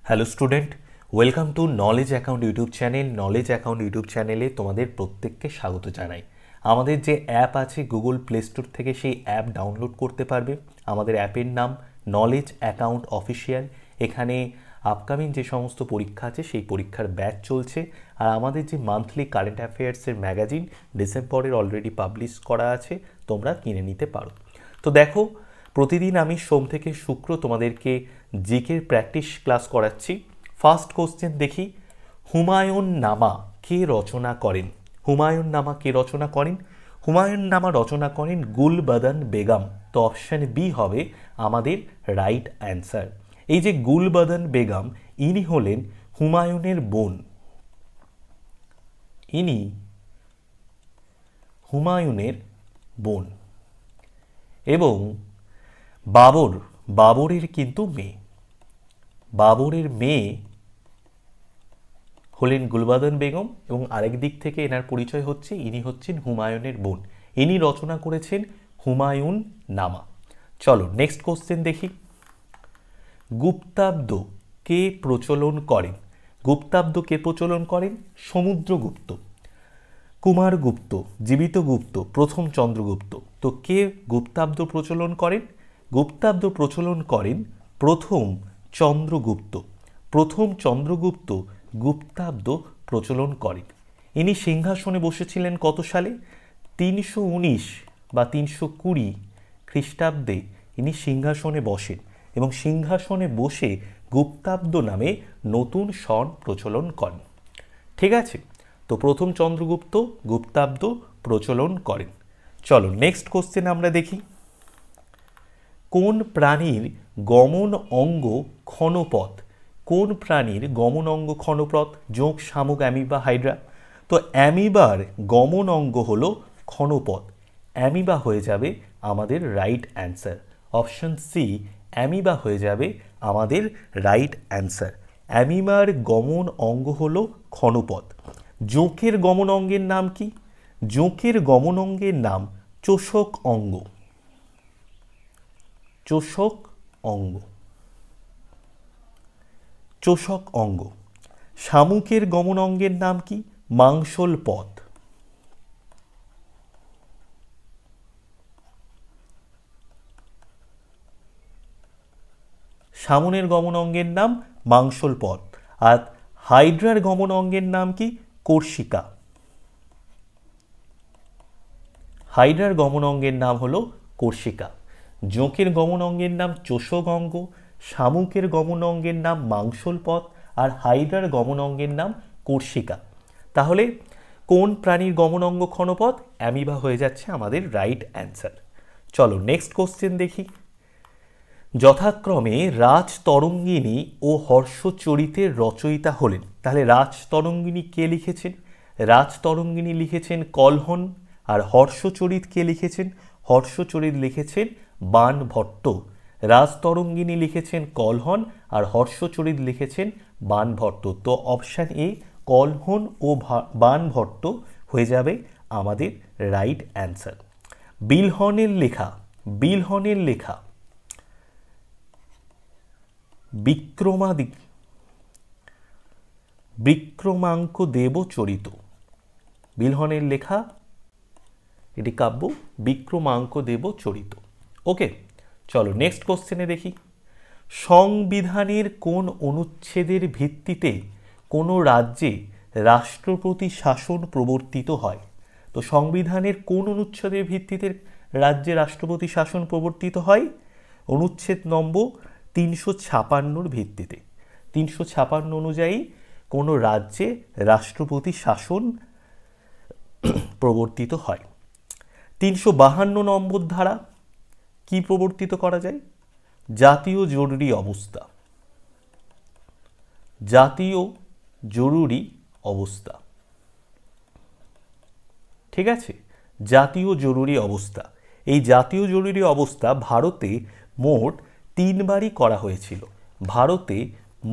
Hello student, welcome to knowledge account YouTube channel. Knowledge account YouTube চ্যানেলে তোমাদের প্রত্যেককে স্বাগত জানাই। আমাদের যে অ্যাপ আছে গুগল প্লে স্টোর থেকে সেই অ্যাপ ডাউনলোড করতে পারবে। আমাদের অ্যাপের নাম নলেজ অ্যাকাউন্ট অফিসিয়াল। এখানে আপকামিং যে সমস্ত পরীক্ষা আছে সেই পরীক্ষার ব্যাচ চলছে। আর আমাদের যে মান্থলি কারেন্ট অ্যাফেয়ার্সের ম্যাগাজিন ডিসেম্বরের অলরেডি পাবলিশ করা আছে, তোমরা কিনে নিতে পারো। তো দেখো, প্রতিদিন আমি সোম থেকে শুক্র তোমাদেরকে জিকের প্র্যাকটিস ক্লাস করাচ্ছি। ফার্স্ট কোশ্চেন দেখি, হুমায়ুন নামা কে রচনা করেন? হুমায়ুন নামা কে রচনা করেন? হুমায়ুন নামা রচনা করেন গুলবদন বেগম। তো অপশান বি হবে আমাদের রাইট অ্যান্সার। এই যে গুলবদন বেগম, ইনি হলেন হুমায়ুনের বোন। ইনি হুমায়ুনের বোন এবং বাবরের কিন্তু মেয়ে। বাবরের মেয়ে হলেন গুলবদন বেগম এবং আরেক দিক থেকে এনার পরিচয় হচ্ছে ইনি হচ্ছেন হুমায়ুনের বোন। ইনি রচনা করেছেন হুমায়ুন নামা। চলো নেক্সট কোশ্চেন দেখি, গুপ্তাব্দ কে প্রচলন করেন? গুপ্তাব্দ কে প্রচলন করেন? সমুদ্রগুপ্ত, কুমারগুপ্ত, জীবিত গুপ্ত, প্রথম চন্দ্রগুপ্ত। তো কে গুপ্তাব্দ প্রচলন করেন? গুপ্তাব্দ প্রচলন করেন প্রথম চন্দ্রগুপ্ত। প্রথম চন্দ্রগুপ্ত গুপ্তাব্দ প্রচলন করেন। ইনি সিংহাসনে বসেছিলেন কত সালে? 319 বা 320 খ্রিস্টাব্দে ইনি সিংহাসনে বসেন এবং সিংহাসনে বসে গুপ্তাব্দ নামে নতুন সন প্রচলন করেন। ঠিক আছে, তো প্রথম চন্দ্রগুপ্ত গুপ্তাব্দ প্রচলন করেন। চলো নেক্সট কোশ্চেন আমরা দেখি, কোন প্রাণীর গমন অঙ্গ ক্ষণপথ? কোন প্রাণীর গমন অঙ্গ ক্ষণপথ? জোঁক, শামুক, অ্যামিবা, হাইড্রা। তো অ্যামিবার গমন অঙ্গ হলো ক্ষণপথ। অ্যামিবা হয়ে যাবে আমাদের right answer. Option C amoeba হয়ে যাবে আমাদের রাইট অ্যান্সার। অ্যামিবার গমন অঙ্গ হলো ক্ষণপথ। জোঁকের গমন অঙ্গের নাম কি? জোঁকের গমন অঙ্গের নাম চোষক অঙ্গ। চোষক অঙ্গ, চোষক অঙ্গ। শামুকের গমন অঙ্গের নাম কি? মাংসল পথ। শামুকের গমন অঙ্গের নাম মাংসল পথ। আর হাইড্রার গমন অঙ্গের নাম কি? কর্ষিকা। হাইড্রার গমন অঙ্গের নাম হলো কর্ষিকা। জোঁকের গমন অঙ্গের নাম চোষক অঙ্গ, শামুকের গমন অঙ্গের নাম মাংসল পথ, আর হাইড্রার গমন অঙ্গের নাম কর্ষিকা। তাহলে কোন প্রাণীর গমন অঙ্গ ক্ষণপথ? অ্যামিবা হয়ে যাচ্ছে আমাদের রাইট অ্যান্সার। চলো নেক্সট কোশ্চেন দেখি, যথাক্রমে রাজতরঙ্গিনী ও হর্ষচরিতের রচয়িতা হলেন। তাহলে রাজতরঙ্গিনী কে লিখেছেন? রাজতরঙ্গিনী লিখেছেন কলহন। আর হর্ষচরিত কে লিখেছেন? হর্ষচরিত লিখেছেন বাণভট্ট। রাজতরঙ্গিনী লিখেছেন কলহন আর হর্ষচরিত লিখেছেন বাণভট্ট। তো অপশান এ কলহন ও বাণভট্ট হয়ে যাবে আমাদের রাইট অ্যান্সার। বিলহনের লেখা, বিলহনের লেখা বিক্রমাঙ্ক দেব চরিত। বিলহনের লেখা এটি কাব্য বিক্রমাঙ্ক দেব চরিত। ওকে, চলো নেক্সট কোশ্চেনে দেখি, সংবিধানের কোন অনুচ্ছেদের ভিত্তিতে কোনো রাজ্যে রাষ্ট্রপতি শাসন প্রবর্তিত হয়? তো সংবিধানের কোন অনুচ্ছেদের ভিত্তিতে রাজ্যে রাষ্ট্রপতি শাসন প্রবর্তিত হয়? অনুচ্ছেদ নম্বর 356 ভিত্তিতে। 356 অনুযায়ী কোনো রাজ্যে রাষ্ট্রপতি শাসন প্রবর্তিত হয়। 352 নম্বর ধারা কি প্রবর্তিত করা যায়? জাতীয় জরুরি অবস্থা। জাতীয় জরুরি অবস্থা, ঠিক আছে, জাতীয় জরুরি অবস্থা। এই জাতীয় জরুরি অবস্থা ভারতে মোট 3বারই করা হয়েছিল। ভারতে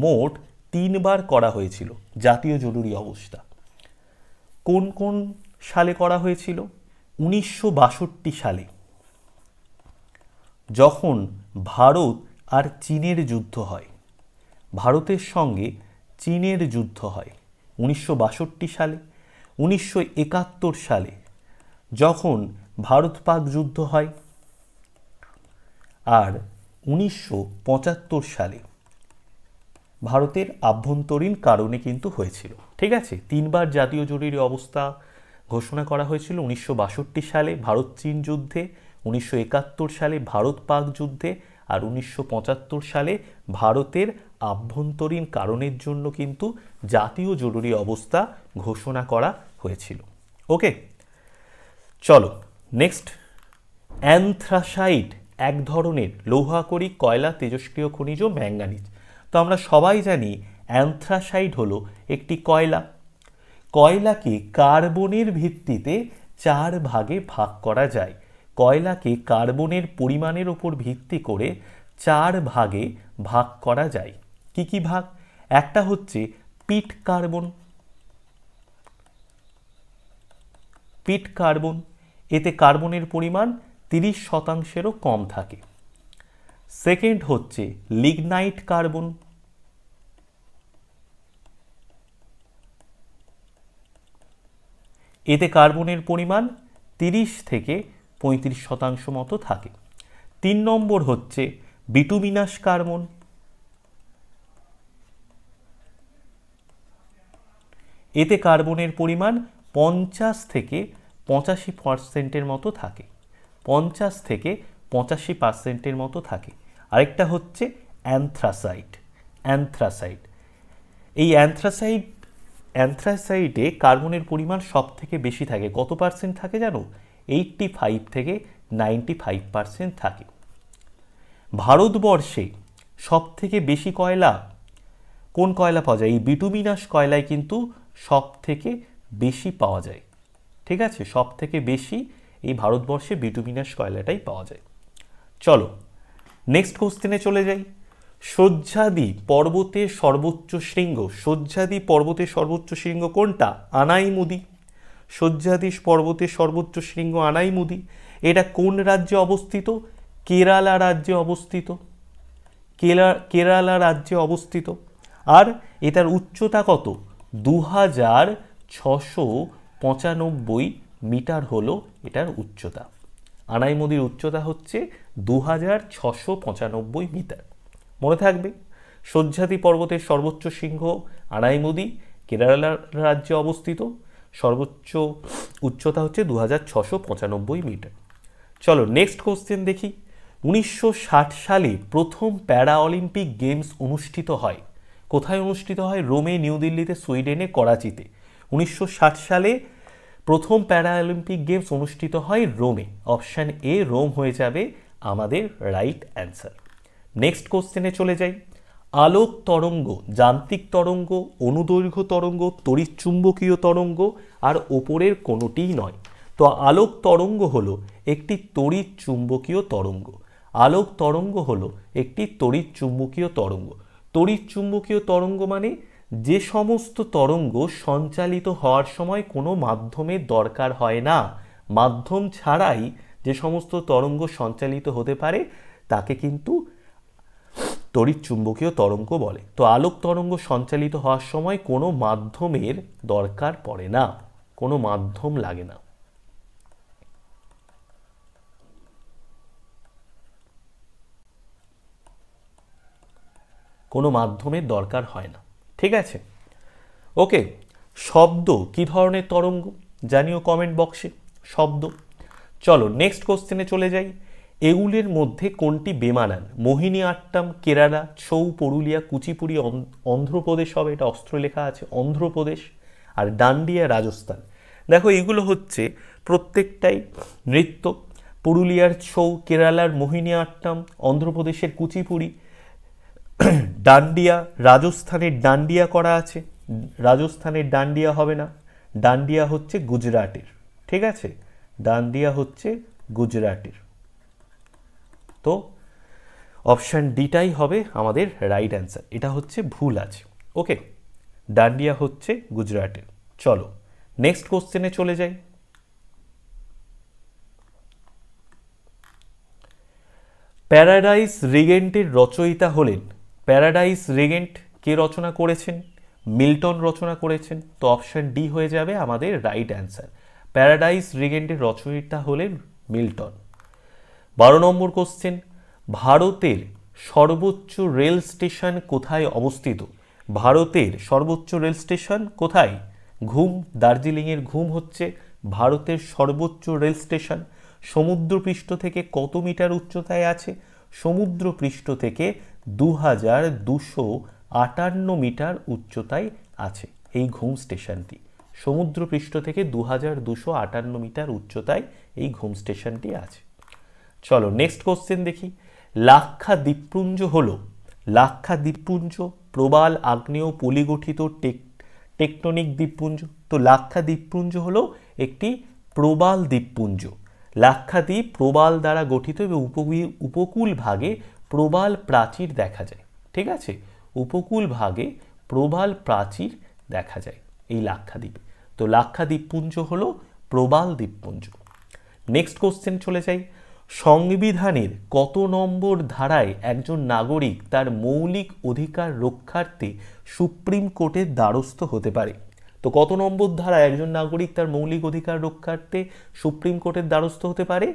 মোট 3বার করা হয়েছিল জাতীয় জরুরি অবস্থা। কোন কোন সালে করা হয়েছিল? 1962 সালে, যখন ভারত আর চীনের যুদ্ধ হয়। ভারতের সঙ্গে চীনের যুদ্ধ হয় 1962 সালে, 1971 সালে যখন ভারত পাক যুদ্ধ হয়, আর 1975 সালে ভারতের আভ্যন্তরীণ কারণে কিন্তু হয়েছিল। ঠিক আছে, তিনবার জাতীয় জরুরি অবস্থা ঘোষণা করা হয়েছিল 1962 সালে ভারত চীন যুদ্ধে, 1971 সালে ভারত পাক যুদ্ধে, আর 1975 সালে ভারতের আভ্যন্তরীণ কারণের জন্য কিন্তু জাতীয় জরুরি অবস্থা ঘোষণা করা হয়েছিল। ওকে, চলো নেক্সট। অ্যানথ্রাসাইট এক ধরনের লৌহাকণিক কয়লা তেজস্ক্রিয় খনিজ ম্যাঙ্গানিজ। তো আমরা সবাই জানি অ্যানথ্রাসাইট হলো একটি কয়লা। কয়লাকে কার্বনের ভিত্তিতে 4 ভাগে ভাগ করা যায়। কয়লাকে কার্বনের পরিমাণের উপর ভিত্তি করে 4 ভাগে ভাগ করা যায়। কি কি ভাগ? একটা হচ্ছে পিট কার্বন। পিট কার্বন, এতে কার্বনের পরিমাণ 30%-এরও কম থাকে। সেকেন্ড হচ্ছে লিগনাইট কার্বন। এতে কার্বনের পরিমাণ 30 থেকে 35% মতো থাকে। 3 নম্বর হচ্ছে বিটুমিনাস কার্বন। এতে কার্বনের পরিমাণ 50 থেকে 85%-এর মতো থাকে। 50 থেকে 85%-এর মতো থাকে। আরেকটা হচ্ছে অ্যানথ্রাসাইট। অ্যানথ্রাসাইট, এই অ্যানথ্রাসাইটে কার্বনের পরিমাণ সব থেকে বেশি থাকে। কত পার্সেন্ট থাকে জানো? 85 থেকে 95% থাকে। ভারতবর্ষে সব থেকে বেশি কয়লা কোন কয়লা পাওয়া যায়? এই বিটুমিনাস কয়লায় কিন্তু সব থেকে বেশি পাওয়া যায়। ঠিক আছে, সব থেকে বেশি এই ভারতবর্ষে বিটুমিনাস কয়লাটাই পাওয়া যায়। চলো নেক্সট কোশ্চেনে চলে যাই। সহ্যাদ্রি পর্বতের সর্বোচ্চ শৃঙ্গ। সহ্যাদ্রি পর্বতের সর্বোচ্চ শৃঙ্গ কোনটা? আনাইমুদি। সহ্যাদ্রি পর্বতের সর্বোচ্চ শৃঙ্গ আনাইমুদি। এটা কোন রাজ্যে অবস্থিত? কেরালা রাজ্যে অবস্থিত। কেরালা রাজ্যে অবস্থিত। আর এটার উচ্চতা কত? 2695 মিটার হলো এটার উচ্চতা। আনাইমুদির উচ্চতা হচ্ছে 2695 মিটার। মনে থাকবে, সহ্যাদ্রি পর্বতের সর্বোচ্চ শৃঙ্গ আনাইমুদি, কেরালা রাজ্যে অবস্থিত, সর্বোচ্চ উচ্চতা হচ্ছে 2695 মিটার। চলো নেক্সট কোশ্চেন দেখি। 1960 সালে প্রথম প্যারা অলিম্পিক গেমস অনুষ্ঠিত হয়। কোথায় অনুষ্ঠিত হয়? রোমে, নিউ দিল্লিতে, সুইডেনে, করাচিতে। 1960 সালে প্রথম প্যারা অলিম্পিক গেমস অনুষ্ঠিত হয় রোমে। অপশান এ রোম হয়ে যাবে আমাদের রাইট অ্যান্সার। নেক্সট কোশ্চেনে চলে যাই। আলোক তরঙ্গ যান্ত্রিক তরঙ্গ, অনুদৈর্ঘ্য তরঙ্গ, তড়িৎচুম্বকীয় তরঙ্গ, আর ওপরের কোনোটিই নয়। তো আলোক তরঙ্গ হলো একটি তড়িৎচুম্বকীয় তরঙ্গ। আলোক তরঙ্গ হলো একটি তড়িৎচুম্বকীয় তরঙ্গ। তড়িৎচুম্বকীয় তরঙ্গ মানে যে সমস্ত তরঙ্গ সঞ্চালিত হওয়ার সময় কোনো মাধ্যমের দরকার হয় না। মাধ্যম ছাড়াই যে সমস্ত তরঙ্গ সঞ্চালিত হতে পারে তাকে কিন্তু তড়িৎচুম্বকীয় তরঙ্গ বলে। তো আলোক তরঙ্গ সঞ্চালিত হওয়ার সময় কোনো মাধ্যমের দরকার পড়ে না, কোনো মাধ্যম লাগে না। কোনো মাধ্যমের দরকার হয় না। ঠিক আছে, ওকে। শব্দ কি ধরনের তরঙ্গ জানিও কমেন্ট বক্সে। শব্দ। চলো নেক্সট কোশ্চেনে চলে যাই। এগুলির মধ্যে কোনটি বেমানান? মোহিনী আট্টাম কেরালা, ছৌ পুরুলিয়া, কুচিপুড়ি অন্ধ্রপ্রদেশ হবে, এটা অস্ত্র লেখা আছে অন্ধ্রপ্রদেশ, আর ডান্ডিয়া রাজস্থান। দেখো এগুলো হচ্ছে প্রত্যেকটাই নৃত্য। পুরুলিয়ার ছৌ, কেরালার মোহিনী আট্টাম, অন্ধ্রপ্রদেশের কুচিপুড়ি, ডান্ডিয়া রাজস্থানের ডান্ডিয়া করা আছে। রাজস্থানের ডান্ডিয়া হবে না, ডান্ডিয়া হচ্ছে গুজরাটের। ঠিক আছে, ডান্ডিয়া হচ্ছে গুজরাটের। তো অপশান ডিটাই হবে আমাদের রাইট অ্যান্সার। এটা হচ্ছে ভুল আছে। ওকে, ডান্ডিয়া হচ্ছে গুজরাটের। চলো নেক্সট কোশ্চেনে চলে যাই। প্যারাডাইস রিগেন্টের রচয়িতা হলেন প্যারাডাইস রেগেন্ট কে রচনা করেছেন? মিল্টন রচনা করেছেন। তো অপশন ডি হয়ে যাবে আমাদের রাইট অ্যান্সার। প্যারাডাইস রেগেন্টের রচয়িতা হলেন মিল্টন। 12 নম্বর কোশ্চেন, ভারতের সর্বোচ্চ রেল স্টেশন কোথায় অবস্থিত? ভারতের সর্বোচ্চ রেল স্টেশন কোথায়? ঘুম, দার্জিলিংয়ের ঘুম হচ্ছে ভারতের সর্বোচ্চ রেল স্টেশন। সমুদ্রপৃষ্ঠ থেকে কত মিটার উচ্চতায় আছে? সমুদ্রপৃষ্ঠ থেকে 2258 মিটার উচ্চতায় আছে এই ঘুম স্টেশনটি। সমুদ্রপৃষ্ঠ থেকে 2258 মিটার উচ্চতায় এই ঘুম স্টেশনটি আছে। চলো নেক্সট কোশ্চেন দেখি। লাক্ষা দ্বীপপুঞ্জ হলো, লাক্ষা দ্বীপপুঞ্জ প্রবাল আগ্নেয় পলিগঠিত টেকটনিক দ্বীপপুঞ্জ। তো লাক্ষা দ্বীপপুঞ্জ হলো একটি প্রবাল দ্বীপপুঞ্জ। লাক্ষাদ্বীপ প্রবাল দ্বারা গঠিত এবং উপকূল ভাগে প্রবাল প্রাচীর দেখা যায়। ঠিক আছে, উপকূল ভাগে প্রবাল প্রাচীর দেখা যায় এই লাক্ষাদ্বীপে। তো লাক্ষা দ্বীপপুঞ্জ হলো প্রবাল দ্বীপপুঞ্জ। নেক্সট কোশ্চেন চলে যাই। সংবিধানের কত নম্বর ধারায় একজন নাগরিক তার মৌলিক অধিকার রক্ষার্থে সুপ্রিম কোর্টের দ্বারস্থ হতে পারে? তো কত নম্বর ধারায় একজন নাগরিক তার মৌলিক অধিকার রক্ষার্থে সুপ্রিম কোর্টের দ্বারস্থ হতে পারে?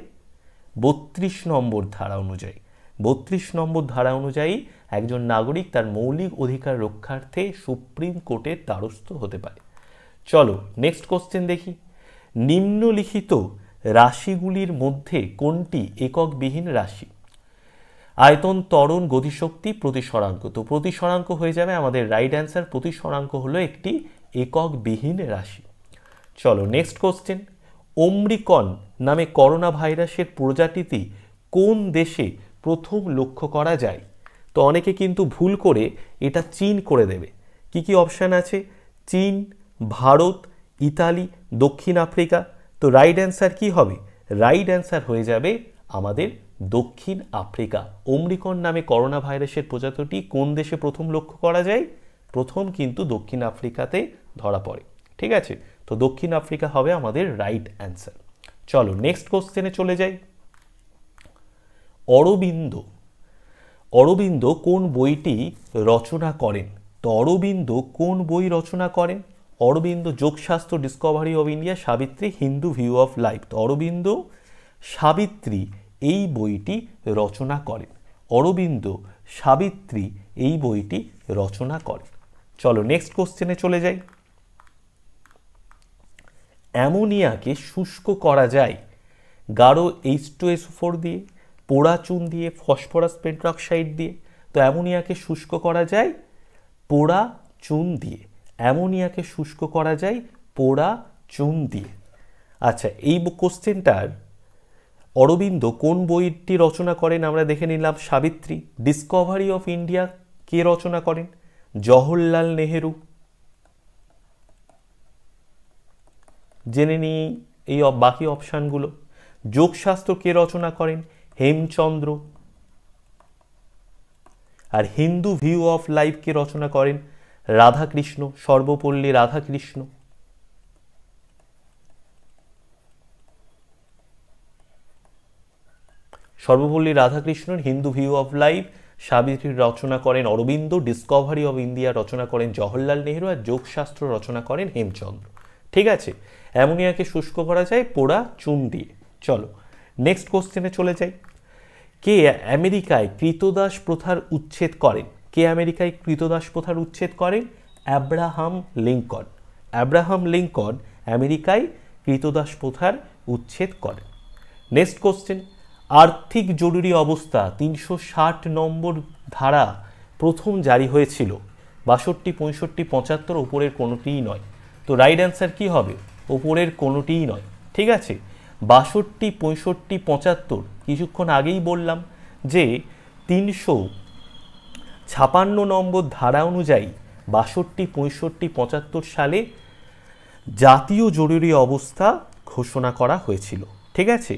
32 নম্বর ধারা অনুযায়ী। 32 নম্বর ধারা অনুযায়ী একজন নাগরিক তার মৌলিক অধিকার রক্ষার্থে সুপ্রিম কোর্টের দ্বারস্থ হতে পারে। চলো নেক্সট কোশ্চেন দেখি। নিম্নলিখিত রাশিগুলির মধ্যে কোনটি এককবিহীন রাশি? আয়তন, ত্বরণ, গতিশক্তি, প্রতিসরাঙ্ক। তো প্রতিসরাঙ্ক হয়ে যাবে আমাদের রাইট অ্যান্সার। প্রতিসরাঙ্ক হলো একটি এককবিহীন রাশি। চলো নেক্সট কোশ্চেন। ওমরিকন নামে করোনা ভাইরাসের প্রজাতিটি কোন দেশে প্রথম লক্ষ্য করা যায়? তো অনেকে কিন্তু ভুল করে এটা চীন করে দেবে। কি কি অপশান আছে? চীন, ভারত, ইতালি, দক্ষিণ আফ্রিকা। তো রাইট অ্যান্সার কি হবে? রাইট অ্যান্সার হয়ে যাবে আমাদের দক্ষিণ আফ্রিকা। ওমরিকন নামে করোনা ভাইরাসের প্রজাতিটি কোন দেশে প্রথম লক্ষ্য করা যায়? প্রথম কিন্তু দক্ষিণ আফ্রিকাতে ধরা পড়ে। ঠিক আছে, তো দক্ষিণ আফ্রিকা হবে আমাদের রাইট অ্যান্সার। চলো নেক্সট কোশ্চেনে চলে যাই। অরবিন্দ, অরবিন্দ কোন বইটি রচনা করেন? তো অরবিন্দ কোন বই রচনা করেন? Aurobindo Yogashastra, discovery of India, Savitri, Hindu view of life. তো অরবিন্দ সাবিত্রী এই বইটি রচনা করেন। অরবিন্দ সাবিত্রী এই বইটি রচনা করেন। চলো নেক্সট কোশ্চেনে চলে যাই। অ্যামোনিয়াকে শুষ্ক করা যায় গাঢ় H2SO4 দিয়ে, পোড়া চুন দিয়ে, ফসফরাস পেন্টঅক্সাইড দিয়ে। তো অ্যামোনিয়াকে শুষ্ক করা যায় পোড়া চুন দিয়ে। অ্যামোনিয়াকে শুষ্ক করা যায় পোড়া চুন দিয়ে। আচ্ছা, এই কোশ্চেনটার অরবিন্দ কোন বইটি রচনা করেন আমরা দেখে নিলাম, সাবিত্রী। ডিসকভারি অফ ইন্ডিয়া কে রচনা করেন? জওহরলাল নেহেরু। জেনে নিই এই বাকি অপশানগুলো। যোগশাস্ত্র কে রচনা করেন? হেমচন্দ্র। আর হিন্দু ভিউ অফ লাইফ কে রচনা করেন? Radhakrishna, Sarvepalli Radhakrishna. Sarvepalli Radhakrishnan Hindu view of life, সাবিত্রীর রচনা করেন অরবিন্দ, ডিসকভারি অফ ইন্ডিয়া রচনা করেন জওহরলাল নেহেরু, আর যোগশাস্ত্র রচনা করেন হেমচন্দ্র। ঠিক আছে, অ্যামোনিয়াকে শুষ্ক করা যায় পোড়া চুন দিয়ে। চলো নেক্সট কোশ্চেনে চলে যাই। কে আমেরিকায় কৃতদাস প্রথার উচ্ছেদ করেন? কে আমেরিকায় কৃতদাস প্রথার উচ্ছেদ করেন? Abraham Lincoln. অ্যাব্রাহাম লিঙ্কন আমেরিকায় কৃতদাস প্রথার উচ্ছেদ করেন। Next question. আর্থিক জরুরি অবস্থা 360 নম্বর ধারা প্রথম জারি হয়েছিল? 62, 65, 75, ওপরের কোনোটিই নয়। তো রাইট অ্যান্সার কি হবে? ওপরের কোনোটিই নয়। ঠিক আছে, 62, 65, 75 কিছুক্ষণ আগেই বললাম যে 356 নম্বর ধারা অনুযায়ী 62, 65, 75 সালে জাতীয় জরুরি অবস্থা ঘোষণা করা হয়েছিল। ঠিক আছে,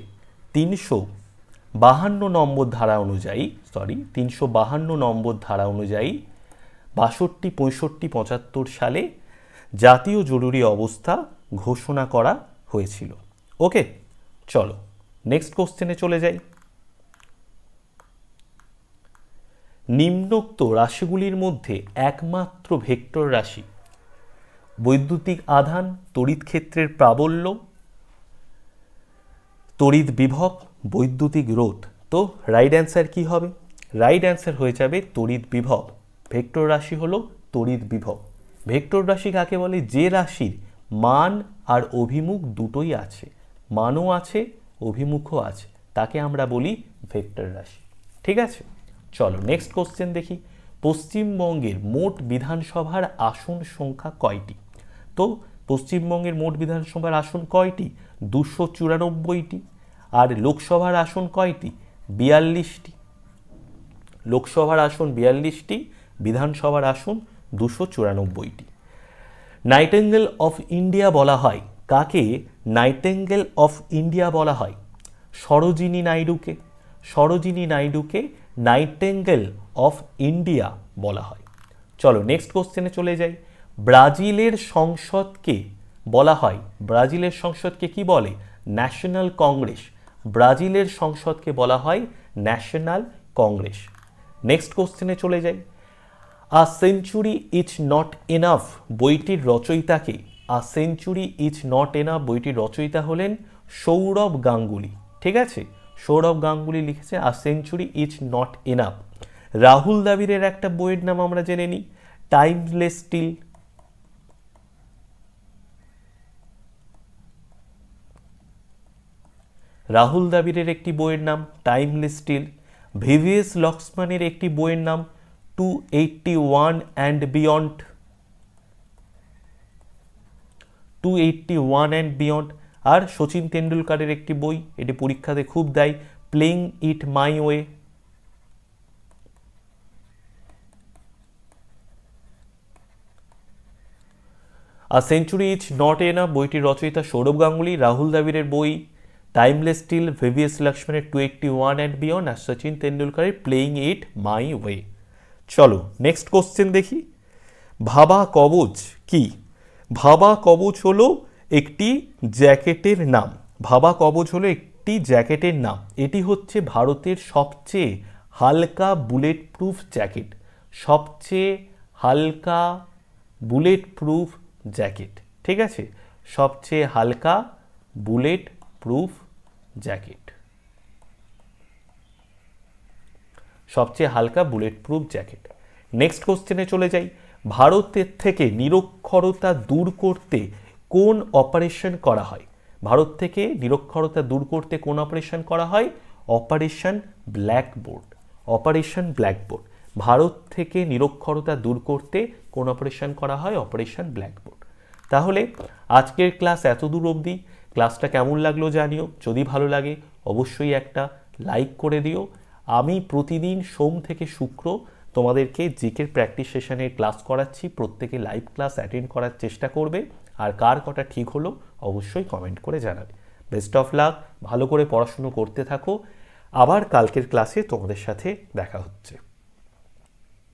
352 নম্বর ধারা অনুযায়ী 352 নম্বর ধারা অনুযায়ী 62, 65, 75 সালে জাতীয় জরুরি অবস্থা ঘোষণা করা হয়েছিল। ওকে, চলো নেক্সট কোশ্চেনে চলে যাই। নিম্নোক্ত রাশিগুলির মধ্যে একমাত্র ভেক্টর রাশি? বৈদ্যুতিক আধান, তড়িৎ ক্ষেত্রের প্রাবল্য, তড়িৎ বিভব, বৈদ্যুতিক রোধ। তো রাইট অ্যান্সার কি হবে? রাইট অ্যান্সার হয়ে যাবে তড়িৎ বিভব। ভেক্টর রাশি হলো তড়িৎ বিভব। ভেক্টর রাশি কাকে বলে? যে রাশির মান আর অভিমুখ দুটোই আছে, মানও আছে অভিমুখও আছে, তাকে আমরা বলি ভেক্টর রাশি। ঠিক আছে, চলো নেক্সট কোশ্চেন দেখি। পশ্চিমবঙ্গের মোট বিধানসভার আসন সংখ্যা কয়টি? তো পশ্চিমবঙ্গের মোট বিধানসভার আসন কয়টি? 294টি। আর লোকসভার আসন কয়টি? 42টি। লোকসভার আসন 42টি, বিধানসভার আসন 294টি। নাইটেঙ্গেল অফ ইন্ডিয়া বলা হয় কাকে? নাইটেঙ্গেল অফ ইন্ডিয়া বলা হয় সরোজিনী নাইডুকে। সরোজিনী নাইডুকে নাইটেঙ্গেল অফ ইন্ডিয়া বলা হয়। চলো নেক্সট কোশ্চেনে চলে যাই। ব্রাজিলের সংসদকে বলা হয়, ব্রাজিলের সংসদকে কি বলে? ন্যাশনাল কংগ্রেস। ব্রাজিলের সংসদকে বলা হয় ন্যাশনাল কংগ্রেস। নেক্সট কোশ্চেনে চলে যাই। A century is not enough বইটির রচয়িতাকে? A century is not enough বইটির রচয়িতা হলেন সৌরভ গাঙ্গুলি। ঠিক আছে, সৌরভ গাঙ্গুলি লিখেছে a century is not enough. Rahul দ্রাবিড়ের একটা বইয়ের নাম আমরা জেনে নিই, টাইমলেস স্টিল। রাহুল দ্রাবিড়ের একটি বইয়ের নাম টাইমলেস স্টিল। ভিভিএস লক্সমানের একটি বইয়ের নাম 281 অ্যান্ড বিয়ন্ড। 281 and beyond. আর শচীন তেন্ডুলকারের একটি বই, এটি পরীক্ষাতে খুব দেয়, playing it my way. A century is not enough বইটির রচয়িতা সৌরভ গাঙ্গুলি। রাহুল দ্রাবিড়ের বই টাইমলেস স্টিল, ভিভিএস লক্সমানের 281 অ্যান্ড বিয়ন্ড, আর শচীন তেন্ডুলকারের প্লেইং ইট মাই ওয়ে। চলো নেক্সট কোশ্চেন দেখি। ভাবা কবচ কি? ভাবা কবচ হলো একটি জ্যাকেটের নাম। ভাবা কবচ হলো একটি জ্যাকেটের নাম। এটি হচ্ছে ভারতের সবচেয়ে হালকা বুলেট প্রুফ জ্যাকেট। সবচেয়ে হালকা বুলেট প্রুফ জ্যাকেট। ঠিক আছে, সবচেয়ে হালকা বুলেট প্রুফ জ্যাকেট। সবচেয়ে হালকা বুলেট প্রুফ জ্যাকেট। নেক্সট কোশ্চেনে চলে যাই। ভারতের থেকে নিরক্ষরতা দূর করতে কোন অপারেশন করা হয়? ভারত থেকে নিরক্ষরতা দূর করতে কোন অপারেশন করা হয়? Operation blackboard. Operation blackboard. Bharat থেকে নিরক্ষরতা দূর করতে কোন অপারেশন করা হয়? Operation blackboard. তাহলে আজকের ক্লাস এত দূর অবধি। ক্লাসটা কেমন লাগলো জানিও। যদি ভালো লাগে অবশ্যই একটা লাইক করে দিও। আমি প্রতিদিন সোম থেকে শুক্র তোমাদেরকে জিকের প্র্যাকটিস সেশনের ক্লাস করাচ্ছি। প্রত্যেকে লাইভ ক্লাস অ্যাটেন্ড করার চেষ্টা করবে। আর কার কটা ঠিক হলো অবশ্যই কমেন্ট করে জানাবে। বেস্ট অফ লাক, ভালো করে পড়াশুনো করতে থাকো। আবার কালকের ক্লাসে তোমাদের সাথে দেখা হচ্ছে।